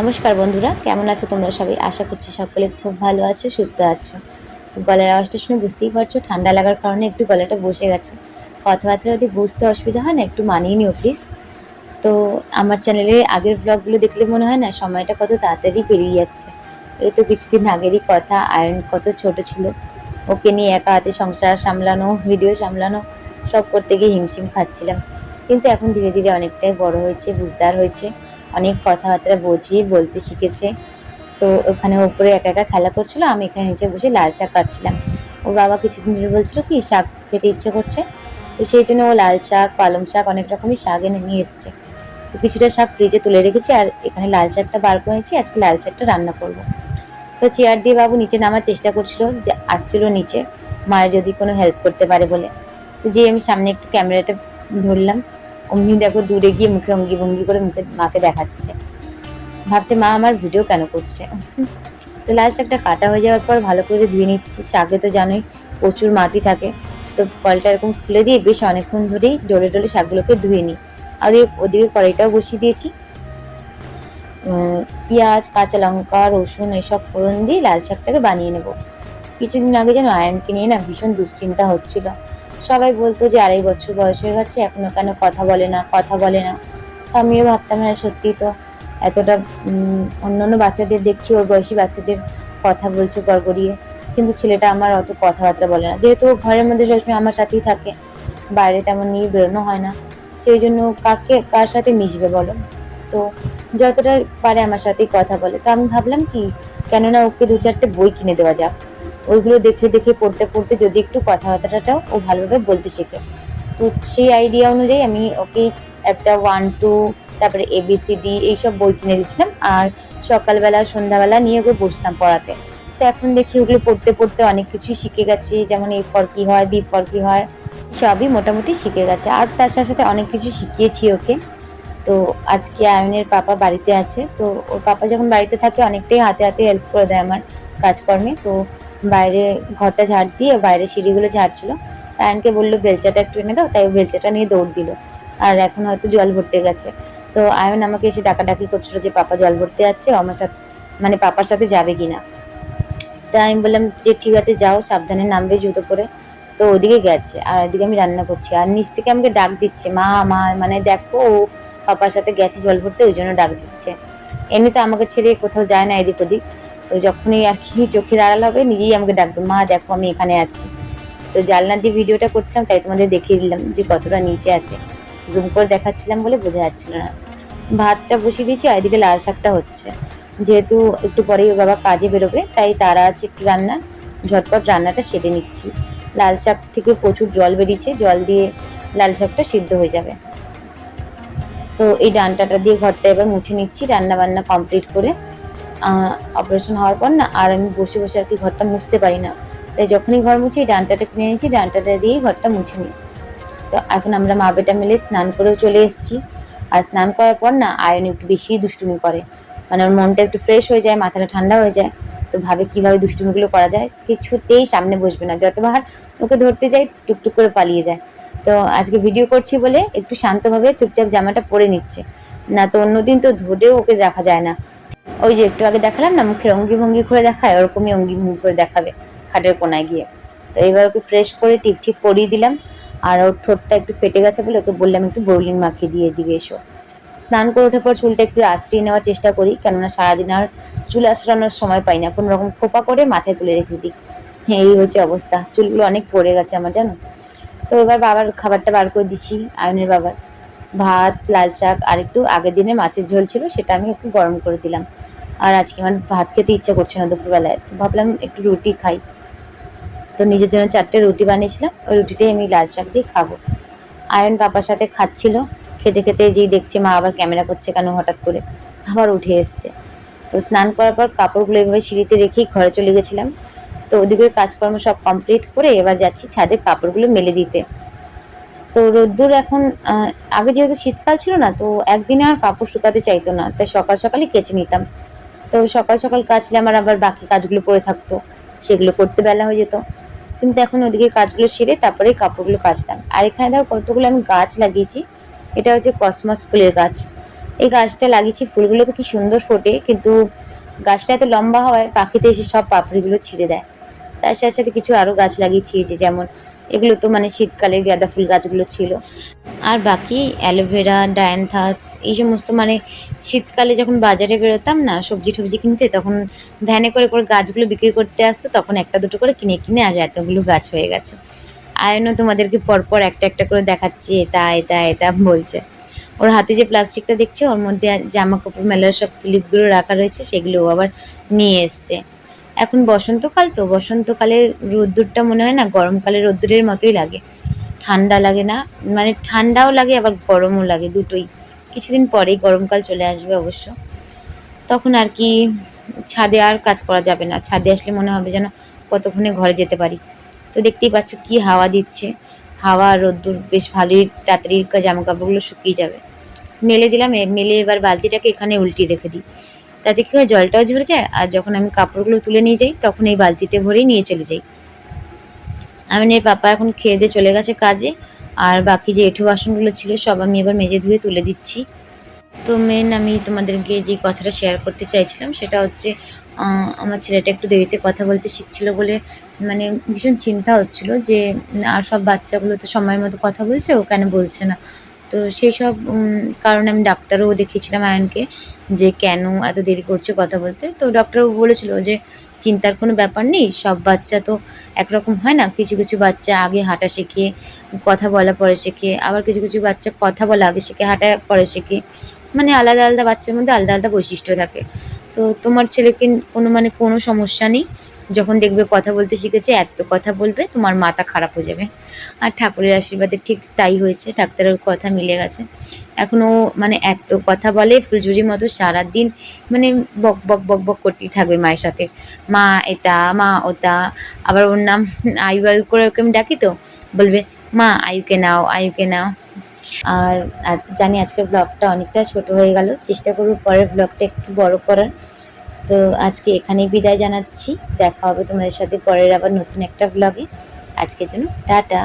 নমস্কার বন্ধুরা, কেমন আছো তোমরা সবাই? আশা করছি সকলে খুব ভালো আছো, সুস্থ আছো। তো গলার আওয়াজটা শুনে বুঝতেই পারছো ঠান্ডা লাগার কারণে একটু গলাটা বসে গেছে। কথাবার্তা যদি বুঝতে অসুবিধা হয় না, একটু মানিয়ে নিও প্লিজ। তো আমার চ্যানেলে আগের ব্লগগুলো দেখলে মনে হয় না সময়টা কত তাড়াতাড়ি পেরিয়ে যাচ্ছে। এই তো কিছুদিন আগেরই কথা, আয়ন কত ছোট ছিল, ওকে নিয়ে একা হাতে সংসার সামলানো, ভিডিও সামলানো সব করতে গিয়ে হিমশিম খাচ্ছিলাম। কিন্তু এখন ধীরে ধীরে অনেকটাই বড় হয়েছে, বুঝদার হয়েছে, অনেক কথাবার্তা বুঝিয়ে বলতে শিখেছে। তো ওখানে উপরে একা একা খেলা করছিল, আমি এখানে নিচে বসে লাল শাক কাটছিলাম। ওর বাবা কিছুদিন ধরে বলছিল কি শাক খেতে ইচ্ছে করছে, তো সেই জন্য ও লাল শাক, পালং শাক, অনেক রকমই শাক এনে নিয়ে এসছে। তো কিছুটা শাক ফ্রিজে তুলে রেখেছি, আর এখানে লাল শাকটা বার করেছি, আজকে লাল শাকটা রান্না করব। তো চেয়ার দিয়ে বাবু নিচে নামার চেষ্টা করছিল, যে আসছিল নিচে মায়ের যদি কোনো হেল্প করতে পারে বলে। তো যে আমি সামনে একটু ক্যামেরাটা ধরলাম, অমনি দেখো দূরে গিয়ে মুখে অঙ্গি ভঙ্গি করে মুখে মাকে দেখাচ্ছে, ভাবছে মা আমার ভিডিও কেন করছে। তো লাল শাকটা কাটা হয়ে যাওয়ার পর ভালো করে ধুয়ে নিচ্ছি। শাকে তো জানোই প্রচুর মাটি থাকে, তো কলটা এরকম খুলে দিয়ে বেশ অনেকক্ষণ ধরেই ডলে ডলে শাকগুলোকে ধুয়ে নিই। আর ওদিকে কড়াইটাও বসিয়ে দিয়েছি, পেঁয়াজ, কাঁচা লঙ্কা, রসুন এসব ফোড়ন দিয়ে লাল শাকটাকে বানিয়ে নেব। কিছুদিন আগে যেন আয়নকে নিয়ে না ভীষণ দুশ্চিন্তা হচ্ছিল। সবাই বলতো যে 2.5 বছর বয়স হয়ে গেছে, এখনো কেন কথা বলে না, কথা বলে না। তো আমিও ভাবতাম হ্যাঁ সত্যি তো, এতটা অন্যান্য বাচ্চাদের দেখছি ওর বয়সী বাচ্চাদের কথা বলছে গড়গড়িয়ে, কিন্তু ছেলেটা আমার অত কথাবার্তা বলে না, যেহেতু ঘরের মধ্যে সবসময় আমার সাথেই থাকে, বাইরে তেমন নিয়ে বেরোনো হয় না। সেই জন্য কার সাথে মিশবে বলো। তো যতটা পারে আমার সাথেই কথা বলে। তো আমি ভাবলাম কি, কেননা ওকে 2-4টে বই কিনে দেওয়া যাক, ওইগুলো দেখে দেখে পড়তে পড়তে যদি একটু কথাবার্তাটাও ও ভালোভাবে বলতে শেখে। তো সেই আইডিয়া অনুযায়ী আমি ওকে একটা 1-2, তারপরে ABCD এইসব বই কিনে দিয়েছিলাম, আর সকালবেলা সন্ধ্যাবেলা নিয়ে ওকে বসতাম পড়াতে। তো এখন দেখি ওগুলো পড়তে পড়তে অনেক কিছুই শিখে গেছি, যেমন A ফর কি হয়, B ফর কি হয়, সবই মোটামুটি শিখে গেছে। আর তার সাথে সাথে অনেক কিছু শিখিয়েছি ওকে। তো আজকে আয়নের পাপা বাড়িতে আছে, তো ওর পাপা যখন বাড়িতে থাকে অনেকটাই হাতে হাতে হেল্প করে দেয় আমার কাজকর্মে। তো বাইরে ঘরটা ঝাড় দিয়ে বাইরে সিঁড়িগুলো ঝাড়ছিল, তাই আয়নকে বললো বেলচাটা একটু এনে দাও, তাই ও বেলচাটা নিয়ে দৌড় দিল। আর এখন হয়তো জল ভরতে গেছে। তো আয়ন আমাকে এসে ডাকাডাকি করছিল যে পাপা জল ভরতে যাচ্ছে, আমার সাথে মানে পাপার সাথে যাবে কিনা। তাই আমি বললাম যে ঠিক আছে যাও, সাবধানে নামবে জুতো পরে। তো ওদিকে গেছে, আর ওদিকে আমি রান্না করছি, আর নিচ থেকে আমাকে ডাক দিচ্ছে মা মা, মানে দেখো ও পাপার সাথে গেছে জল ভরতে, ওই জন্য ডাক দিচ্ছে। এমনিতে আমাকে ছেড়ে কোথাও যায় না এদিক ওদিক, তো যখনই আর কি চোখের আড়াল হবে নিজেই আমাকে ডাকবে মা দেখো আমি এখানে আছি। তো জানলা দিয়ে ভিডিওটা করছিলাম, তাই তোমাদের দেখিয়ে দিলাম যে কতটা নিচে আছে। জুম করে দেখাচ্ছিলাম বলে বোঝা যাচ্ছিল না। ভাতটা বসিয়ে দিয়েছি, আর এদিকে লাল শাকটা হচ্ছে। যেহেতু একটু পরেই ওর বাবা কাজে বেরোবে, তাই তারা আছে একটু রান্না, ঝটপট রান্নাটা সেরে নিচ্ছি। লাল শাক থেকে প্রচুর জল বেরিয়েছে, জল দিয়ে লাল শাকটা সিদ্ধ হয়ে যাবে। তো এই ডান্টাটা দিয়ে ঘরটা এবার মুছে নিচ্ছি রান্না বান্না কমপ্লিট করে। অপারেশন হওয়ার পর না আর আমি বসে বসে আর কি ঘরটা মুছতে পারি না, তাই যখনই ঘর মুছি এই ডান্টাটা কিনে নিয়েছি, ডান্টাটা দিয়েই ঘরটা মুছে নিই। তো এখন আমরা মা বেটা মিলে স্নান করেও চলে এসেছি। আর স্নান করার পর না আয়ন একটু বেশি দুষ্টুমি করে, মানে ওর মনটা একটু ফ্রেশ হয়ে যায়, মাথাটা ঠান্ডা হয়ে যায়। তো ভাবে কীভাবে দুষ্টুমিগুলো করা যায়, কিছুতেই সামনে বসবে না, যতবার ওকে ধরতে যাই টুকটুক করে পালিয়ে যায়। তো আজকে ভিডিও করছি বলে একটু শান্তভাবে চুপচাপ জামাটা পরে নিচ্ছে, না তো অন্যদিন তো ধরেও ওকে দেখা যায় না। ওই যে একটু আগে দেখালাম না মুখের অঙ্গি ভঙ্গি করে দেখায়, ওরকমই অঙ্গি ভঙ্গি করে দেখাবে খাটের কোনায় গিয়ে। তো এবার ওকে ফ্রেশ করে টিপ ঠিক পরিয়ে দিলাম। আর ওর ঠোঁটটা একটু ফেটে গেছে বলে ওকে বললাম একটু বোরলিং মাখিয়ে দিয়ে এদিকে এসো। স্নান করে ওঠার পর চুলটা একটু আশ্রিয়ে নেওয়ার চেষ্টা করি, কেননা সারাদিন আর চুল আশ্রানোর সময় পাই না, কোনো রকম খোপা করে মাথায় তুলে রেখে দিই। হ্যাঁ এই হচ্ছে অবস্থা, চুলগুলো অনেক পড়ে গেছে আমার জানো। তো এবার বাবার খাবারটা বার করে দিচ্ছি, আয়নের বাবার ভাত, লাল শাক, আর একটু আগের দিনের মাছের ঝোল ছিল সেটা আমি ওকে গরম করে দিলাম। আর আজকে আমার ভাত খেতে ইচ্ছা করছে না দুপুরবেলায়, তো ভাবলাম একটু রুটি খাই। তো নিজের জন্য 4টে রুটি বানিয়েছিলাম, ওই রুটিটাই আমি লাল শাক দিয়ে খাবো। আয়ন পাপার সাথে খাচ্ছিল, খেতে খেতে যেই দেখছে মা আবার ক্যামেরা করছে কেন হঠাৎ করে, আবার উঠে এসছে। তো স্নান করার পর কাপড়গুলো এভাবে সিঁড়িতে রেখেই ঘরে চলে গেছিলাম। তো ওদিকের কাজকর্ম সব কমপ্লিট করে এবার যাচ্ছি ছাদে কাপড়গুলো মেলে দিতে। তো রোদ্দুর এখন আগে যেহেতু শীতকাল ছিল না, তো একদিনে আর কাপড় শুকাতে চাইতো না, তাই সকাল সকালই কেচে নিতাম। তো সকাল সকাল কাচলে আমার আবার বাকি কাজগুলো পড়ে থাকতো, সেগুলো করতে বেলা হয়ে যেত। কিন্তু এখন ওদিকের কাজগুলো সেরে তারপরে কাপড়গুলো কাচলাম। আর এখানে দেখো কতগুলো আমি গাছ লাগিয়েছি, এটা হচ্ছে কসমস ফুলের গাছ। এই গাছটা লাগিয়েছি, ফুলগুলো তো কি সুন্দর ফোটে, কিন্তু গাছটা এত লম্বা হওয়ায় পাখিতে এসে সব পাপড়িগুলো ছিঁড়ে দেয়। তার সাথে সাথে কিছু আরও গাছ লাগিয়েছি, যে যেমন এগুলো তো মানে শীতকালের গাঁদা ফুল গাছগুলো ছিল। আর বাকি অ্যালোভেরা, ডায়ান্থাস, এই সমস্ত মানে শীতকালে যখন বাজারে বেরোতাম না সবজি টবজি কিনতে, তখন ভ্যানে করে করে গাছগুলো বিক্রি করতে আসতো, তখন একটা দুটো করে কিনে কিনে আজ এতগুলো গাছ হয়ে গেছে। আয়নও তোমাদেরকে পরপর একটা একটা করে দেখাচ্ছি, এটা এটা এটা বলছে। ওর হাতে যে প্লাস্টিকটা দেখছে, ওর মধ্যে জামা কাপড় মেলার সব ক্লিপগুলো রাখা রয়েছে, সেগুলো ও আবার নিয়ে এসছে। এখন বসন্তকাল তো, বসন্তকালে রোদ্দুরটা মনে হয় না গরমকালের রোদ্দুরের মতোই লাগে, ঠান্ডা লাগে না, মানে ঠান্ডাও লাগে আবার গরমও লাগে, দুটোই। কিছুদিন পরেই গরমকাল চলে আসবে অবশ্য, তখন আর কি ছাদে আর কাজ করা যাবে না। ছাদে আসলে মনে হবে যেন কতক্ষণে ঘরে যেতে পারি। তো দেখতেই পাচ্ছ কি হাওয়া দিচ্ছে, হাওয়া আর রোদ্দুর বেশ ভালোই তাড়াতাড়ি জামা কাপড়গুলো শুকিয়ে যাবে। মেলে দিলাম, মেলে এবার বালতিটাকে এখানে উল্টিয়ে রেখে দিই, তাতে কি হয় জলটাও ঝরে যায়, আর যখন আমি কাপড়গুলো তুলে নিয়ে যাই তখন এই বালতিতে ভরেই নিয়ে চলে যাই। আমিনের পাপা এখন খেয়ে দিয়ে চলে গেছে কাজে, আর বাকি যে এঁঠো বাসনগুলো ছিল সব আমি এবার মেজে ধুয়ে তুলে দিচ্ছি। তো মেন আমি তোমাদেরকে যে কথাটা শেয়ার করতে চাইছিলাম সেটা হচ্ছে, আমার ছেলেটা একটু দেরিতে কথা বলতে শিখছিল বলে মানে ভীষণ চিন্তা হচ্ছিল যে আর সব বাচ্চাগুলো তো সময়ের মতো কথা বলছে, ও কেন বলছে না। তো সেই সব কারণে আমি ডাক্তারও দেখিয়েছিলাম আয়নকে, যে কেন এত দেরি করছে কথা বলতে। তো ডক্টরবাবু বলেছিল যে চিন্তার কোনো ব্যাপার নেই, সব বাচ্চা তো একরকম হয় না, কিছু কিছু বাচ্চা আগে হাঁটা শেখে, কথা বলা পরে শেখে, আবার কিছু কিছু বাচ্চা কথা বলা আগে শেখে, হাঁটা পরে শেখে, মানে আলাদা আলাদা বাচ্চার মধ্যে আলাদা আলাদা বৈশিষ্ট্য থাকে। তো তোমার ছেলেকে কোনো মানে কোনো সমস্যা নেই, যখন দেখবে কথা বলতে শিখেছে এত কথা বলবে তোমার মাথা খারাপ হয়ে যাবে। আর ঠাকুরের আশীর্বাদে ঠিক তাই হয়েছে, ডাক্তারের কথা মিলে গেছে। এখনও মানে এত কথা বলে ফুলঝুরির মতো, সারাদিন মানে বক বক বক বক করতেই থাকবে মায়ের সাথে, মা এটা মা ওটা। আবার ওর নাম আয়ু আয়ু করে ওকে আমি ডাকি, তো বলবে মা আয়ুকে নাও আয়ুকে নাও। আর জানি আজকের ব্লগটা অনেকটা ছোট হয়ে গেল, চেষ্টা করব পরের ব্লগটা একটু বড় করার। তো আজকে এখানেই বিদায় জানাচ্ছি, দেখা হবে তোমাদের সাথে পরের আবার নতুন একটা ব্লগে। আজকের জন্য টাটা।